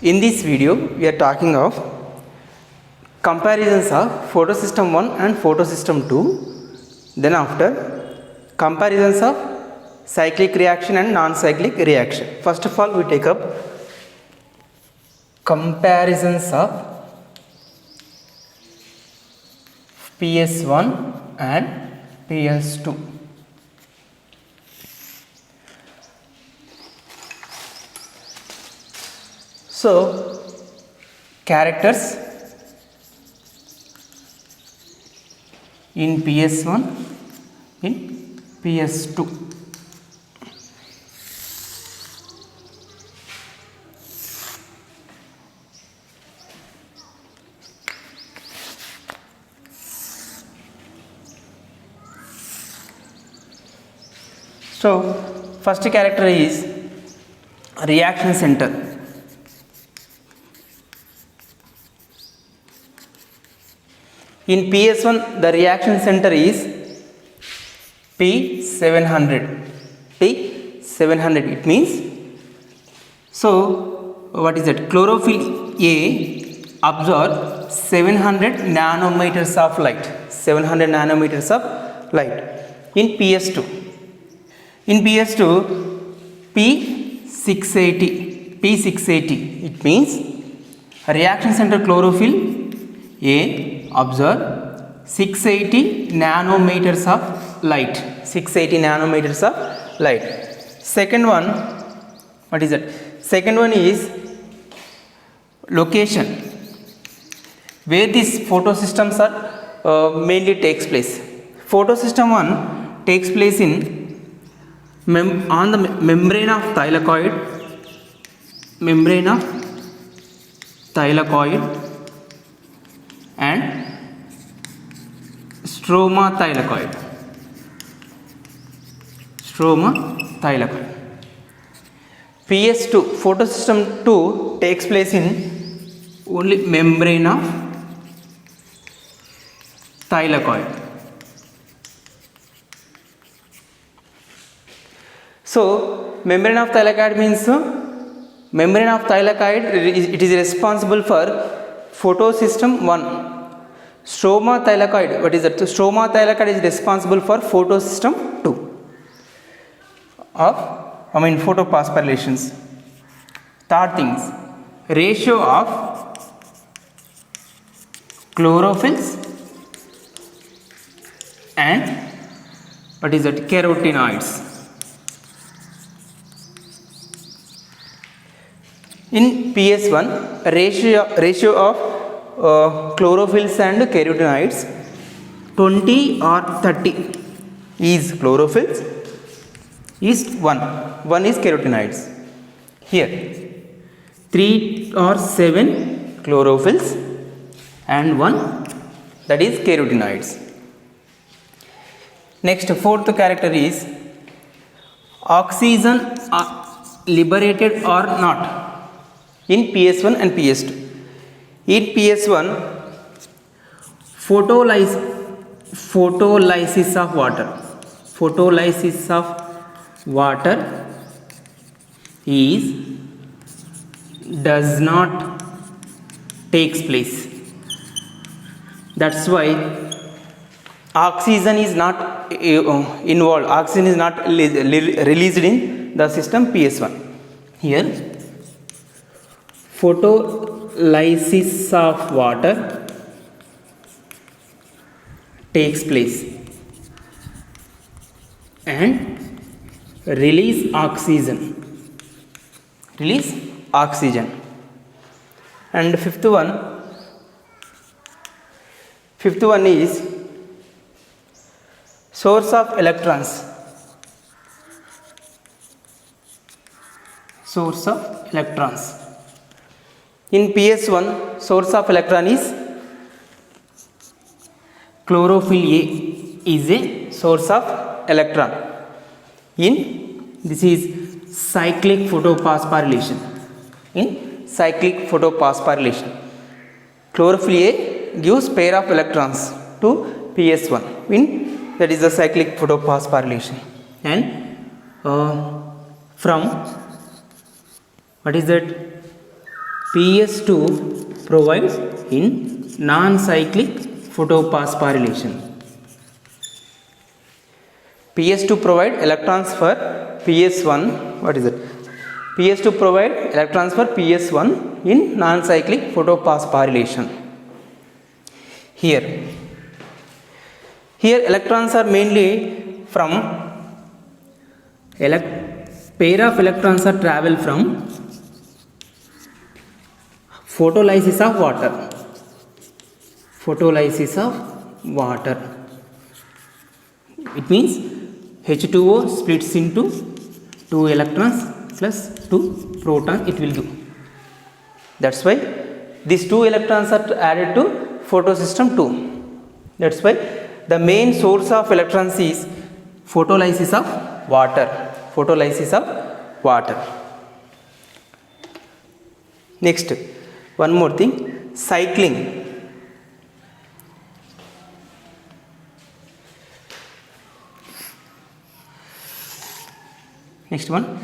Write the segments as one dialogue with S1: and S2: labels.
S1: In this video, we are talking of comparisons of photosystem 1 and photosystem 2. Then after, comparisons of cyclic reaction and non-cyclic reaction. First of all, we take up comparisons of PS1 and PS2. So, characters in PS1, in PS2. So, first character is reaction center. In PS1, the reaction center is P700. P700, it means, so what is that? Chlorophyll A absorb 700 nanometers of light. 700 nanometers of light in PS2. In PS2, P680, it means reaction center chlorophyll A observe 680 nanometers of light. 680 nanometers of light. Second one, what is that? Second one is location, where these photosystems are mainly takes place. Photosystem 1 takes place in on the membrane of thylakoid, and stroma thylakoid. PS2, photosystem 2 takes place in only membrane of thylakoid. So, membrane of thylakoid means membrane of thylakoid, it is responsible for photosystem 1. Stroma thylakoid, what is that? So, stroma thylakoid is responsible for photosystem 2 of photophosphorylations. Third things, ratio of chlorophylls and what is that? Carotenoids. In PS1, ratio of chlorophylls and carotenoids 20 or 30 is chlorophylls, is 1 is carotenoids. Here 3 or 7 chlorophylls and 1, that is carotenoids. Next, fourth character is oxygen liberated or not in PS1 and PS2. In PS1, photolysis of water does not takes place. That's why oxygen is not involved. Oxygen is not released in the system PS1. Here, photolysis of water takes place and release oxygen. And fifth one is source of electrons. In PS1, source of electron is chlorophyll A is a source of electron. This is cyclic photosphorylation. Chlorophyll A gives pair of electrons to PS1. That is the cyclic photosphorylation. And from what is that, PS2 provides in non-cyclic photophosphorylation. PS2 provide electrons for PS1. What is it? PS2 provide electrons for PS1 in non-cyclic photophosphorylation. Here electrons are mainly from pair of electrons are travel from photolysis of water. Photolysis of water. It means H2O splits into 2 electrons plus 2 protons it will do. That's why these 2 electrons are added to photosystem 2. That's why the main source of electrons is photolysis of water. Photolysis of water. Next, one more thing, cycling. Next one,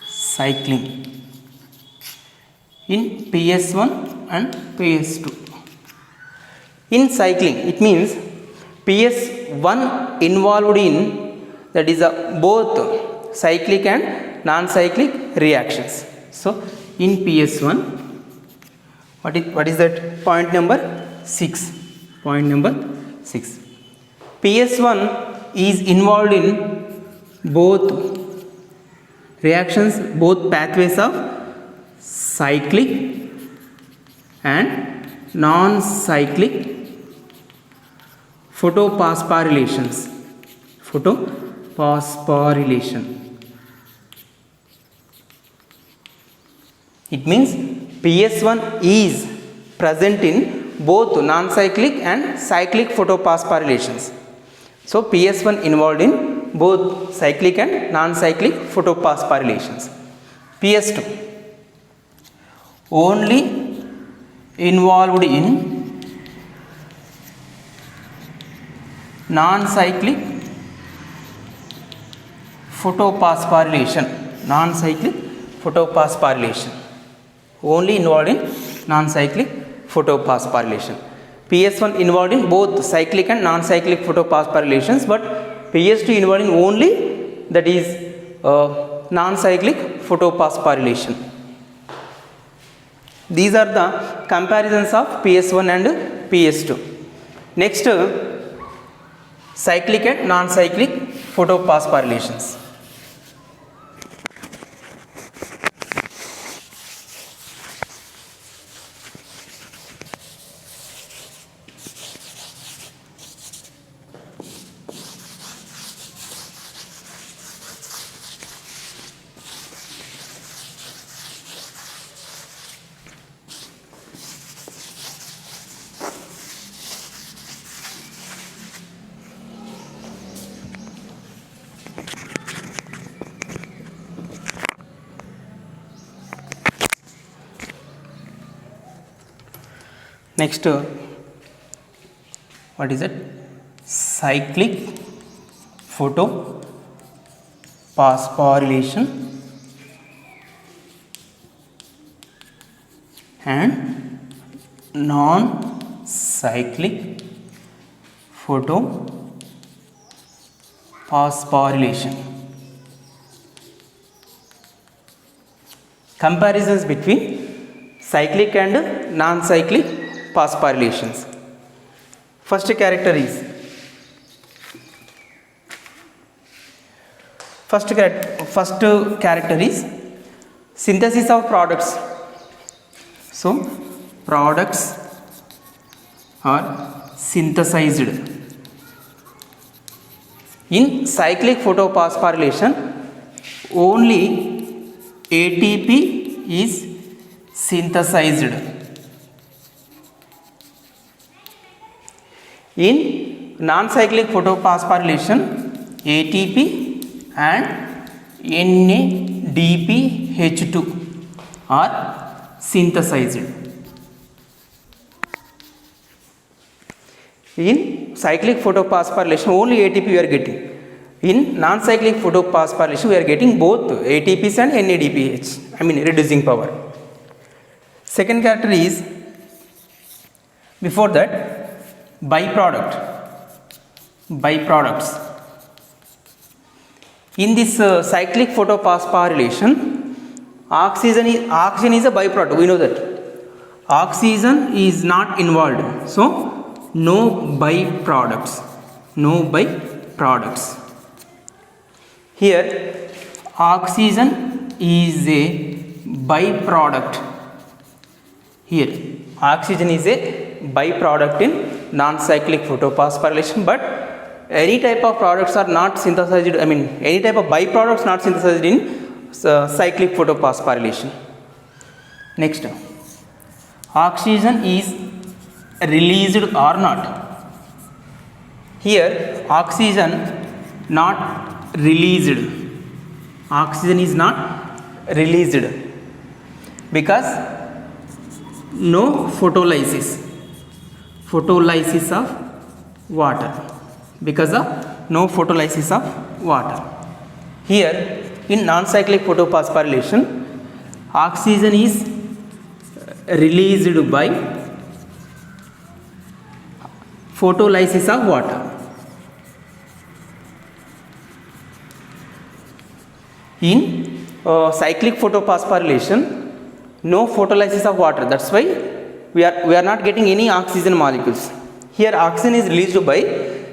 S1: cycling in PS1 and PS2. In cycling, it means PS1 involved in, that is both cyclic and non-cyclic reactions. So in PS1, what is that? Point number 6. Point number 6. PS1 is involved in both reactions, both pathways of cyclic and non-cyclic photophosphorylations. Photophosphorylation. It means PS1 is present in both non-cyclic and cyclic photophosphorylations. So PS1 involved in both cyclic and non-cyclic photophosphorylations. PS2 only involved in non-cyclic photophosphorylation. Non-cyclic photophosphorylation. Only involved in non-cyclic photophosphorylation. PS1 involved in both cyclic and non-cyclic photophosphorylations, but PS2 involved in only, that is non-cyclic photophosphorylation. These are the comparisons of PS1 and PS2. Next, cyclic and non-cyclic photophosphorylations. Next, what is it? Cyclic photophosphorylation and non-cyclic photophosphorylation. Comparisons between cyclic and non-cyclic phosphorylations. First character is synthesis of products. So products are synthesized. In cyclic photophosphorylation, only ATP is synthesized. In non-cyclic photophosphorylation, ATP and NADPH2 are synthesized. In cyclic photophosphorylation, only ATP we are getting. In non-cyclic photophosphorylation, we are getting both ATPs and NADPH, reducing power. Second character is, before that, byproducts. In this cyclic photophosphorylation, oxygen is a byproduct. We know that oxygen is not involved, so no byproducts. Here oxygen is a byproduct. Here oxygen is a byproduct in non-cyclic photophosphorylation, but any type of products are not synthesized, any type of byproducts not synthesized in cyclic photophosphorylation. Next, oxygen is released or not. Here oxygen not released. Oxygen is not released because no photolysis of water. Because of no photolysis of water. Here in non-cyclic photophosphorylation, oxygen is released by photolysis of water. In cyclic photophosphorylation, no photolysis of water. That's why we are not getting any oxygen molecules. Here oxygen is released by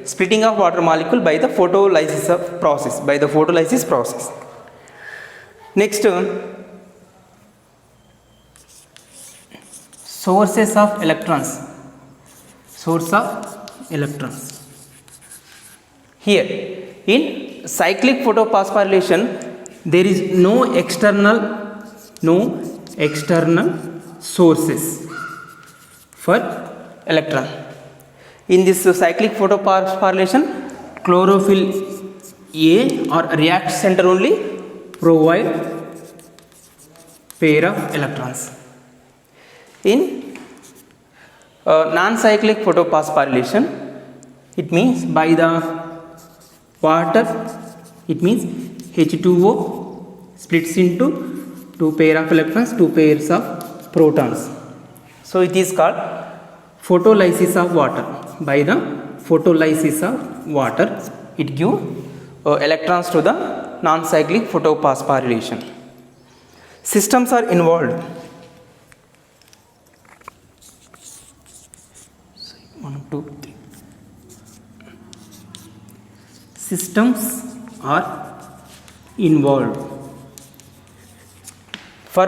S1: splitting of water molecule by the photolysis process. Next, sources of electrons. Here in cyclic photophosphorylation, there is no external sources for electron. In this cyclic photophosphorylation, chlorophyll A or react center only provide pair of electrons. In non-cyclic photophosphorylation, it means by the water, it means H2O splits into two pair of electrons, two pairs of protons. So it is called photolysis of water. By the photolysis of water, it gives electrons to the non-cyclic photophosphorylation. Systems are involved. Systems are involved. For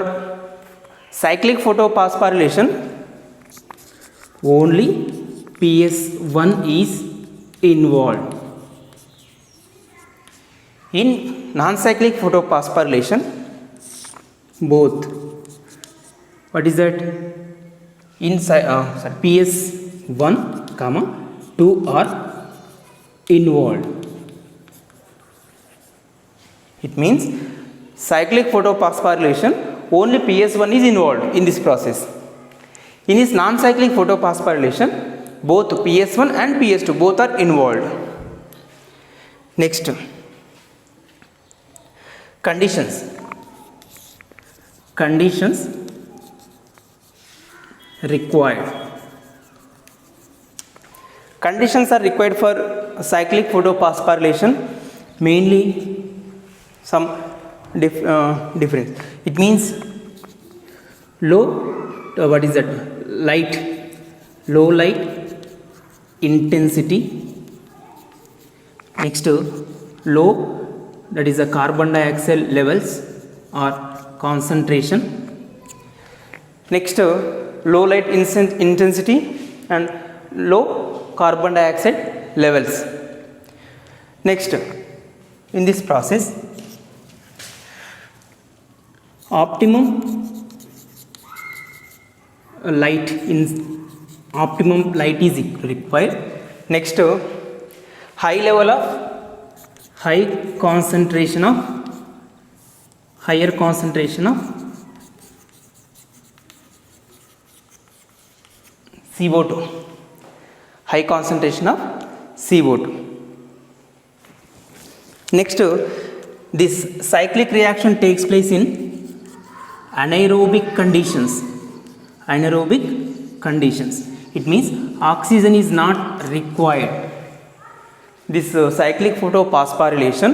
S1: cyclic photophosphorylation, only PS1 is involved. In non-cyclic photophosphorylation, both. What is that? In PS1, 2 are involved. It means cyclic photophosphorylation, only PS1 is involved in this process. In this non-cyclic photophosphorylation, both PS1 and PS2 both are involved. Next, conditions required. Conditions are required for cyclic photophosphorylation, mainly some difference. It means low light intensity. Next, low, that is the carbon dioxide levels or concentration. Next, low light intensity and low carbon dioxide levels. Next, in this process, optimum light is required. Next, higher concentration of CO2. High concentration of CO2. Next, this cyclic reaction takes place in anaerobic conditions. anaerobic conditions. It means oxygen is not required. This cyclic photophosphorylation,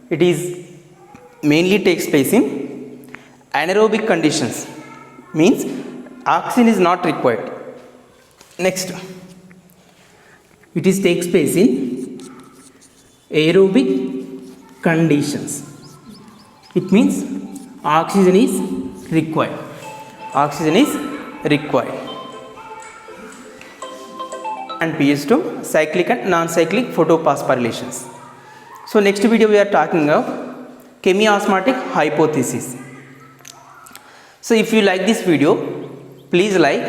S1: it is mainly takes place in anaerobic conditions, means oxygen is not required. Next, it is takes place in aerobic conditions. It means oxygen is required. Oxygen is required. And PS2, cyclic and non-cyclic photophosphorylations. So next video we are talking of chemiosmotic hypothesis. So if you like this video, please like,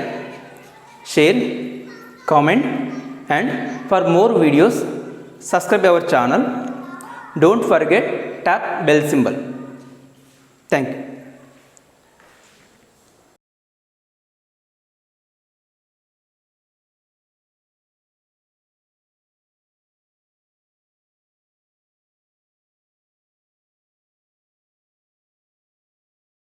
S1: share, comment, and for more videos subscribe our channel. Don't forget tap bell symbol. Thank you.